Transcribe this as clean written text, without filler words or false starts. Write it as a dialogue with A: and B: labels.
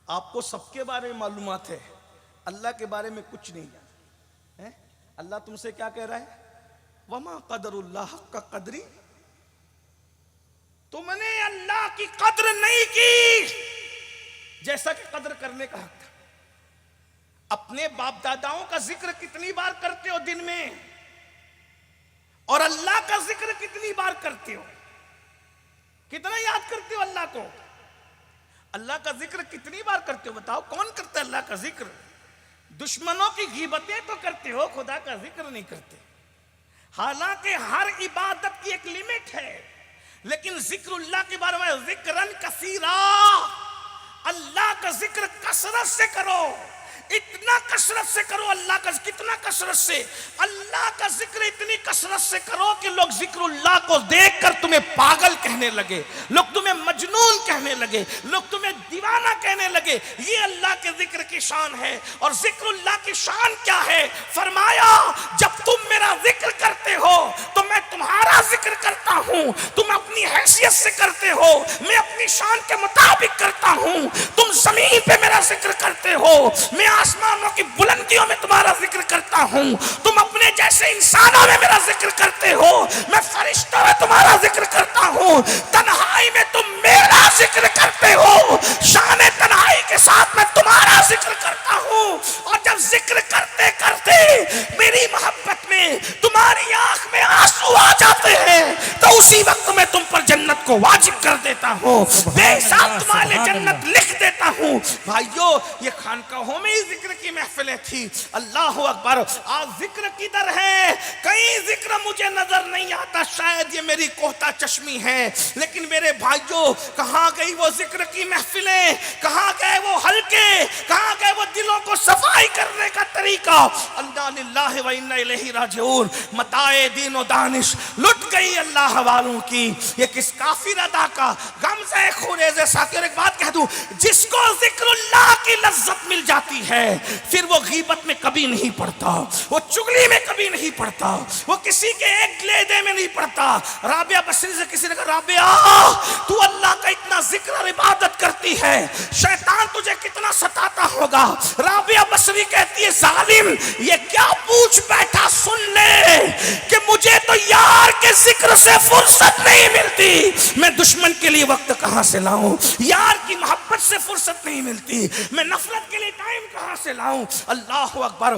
A: آپ کو سب کے بارے میں معلومات ہے، اللہ کے بارے میں کچھ نہیں جانتے۔ اللہ تم سے کیا کہہ رہا ہے؟ وما قدر اللہ حق قدری، تم نے اللہ کی قدر نہیں کی جیسا کہ قدر کرنے کا حق تھا۔ اپنے باپ داداؤں کا ذکر کتنی بار کرتے ہو دن میں، اور اللہ کا ذکر کتنی بار کرتے ہو؟ کتنا یاد کرتے ہو اللہ کو؟ اللہ کا ذکر کتنی بار کرتے ہو؟ بتاؤ کون کرتا ہے اللہ کا ذکر؟ دشمنوں کی غیبتیں تو کرتے ہو، خدا کا ذکر نہیں کرتے۔ حالانکہ ہر عبادت کی ایک لیمٹ ہے، لیکن ذکر اللہ کے بارے میں ذکرن کثیرا، اللہ کا ذکر کثرت سے کرو، اتنا کثرت سے کرو۔ اللہ کا کتنا کثرت سے؟ اللہ کا ذکر اتنی کثرت سے کرو کہ لوگ ذکر اللہ کو دیکھ کر تمہیں پاگل کہنے لگے، لوگ تمہیں مجنون کہنے لگے، لوگ تمہیں دیوانہ کہنے لگے۔ یہ اللہ کے ذکر کی شان ہے۔ اور ذکر اللہ کی شان کیا ہے؟ فرمایا جب تم میرا ذکر کرتے ہو تو میں تمہارا ذکر کرتا ہوں۔ تم اپنی حیثیت سے کرتے ہو، میں اپنی شان کے مطابق کرتا ہوں۔ تم زمین پہ میرا ذکر کرتے ہو، میں آسمانوں کی بلندیوں میں تمہارا ذکر کرتا ہوں۔ تم اپنے جیسے انسانوں میں میرا ذکر کرتے ہو، میں فرشتوں میں تمہارا ذکر کرتا ہوں۔ تنہائی میں تم میرا ذکر کرتے ہو، شان تنہائی کے ساتھ میں تمہارا ذکر کرتا ہوں۔ اور جب ذکر کرتے کرتے میری محبت میں تمہاری آنکھ میں آنسو آ جاتے ہیں تو اسی وقت میں تم پر جنت کو واجب کر دیتا ہوں، بے حساب تمہارے جنت لکھ دیتا ہوں۔ بھائیو یہ خانقاہوں میں ہی ذکر کی محفلیں تھی۔ اللہ اکبر۔ آج ذکر کدھر ہے؟ کہیں ذکر مجھے نظر نہیں آتا، شاید یہ میری کوہتا چشمی ہے، لیکن میرے بھائیو کہاں گئی وہ ذکر کی محفلیں؟ کہاں گئے وہ حلقے؟ کہاں گئے وہ دلوں کو صفائی کرنے کا طریقہ؟ اللہ للہ و انا الیہ راجعون۔ متاع دین و دانش لٹ گئی اللہ والوں کی۔ یہ کس کافر ادا کا غمزہ خوریز ساقی۔ اور ایک بات کہہ دوں، جس کو ذکر اللہ کی لذت مل جاتی ہے پھر وہ غیبت میں کبھی نہیں پڑتا، وہ چغلی میں کبھی نہیں پڑتا، وہ کسی کے ایک لیدے میں نہیں پڑتا۔ رابعہ بصری سے کسی نے کہا رابعہ تو اللہ کا اتنا ذکر اور عبادت کرتی ہے، شیطان تجھے کتنا ستاتا ہوگا؟ رابعہ بصری کہتی ہے ظالم یہ کیا پوچھ بیٹھا، سن لے کہ مجھے تو یار کے ذکر سے فرصت نہیں ملتی، میں دشمن کے لیے وقت کہاں سے لاؤں؟ یار کی محبت سے فرصت نہیں ملتی، میں نفرت کے لیے ٹائم کہاں سے لاؤں؟ اللہ اکبر۔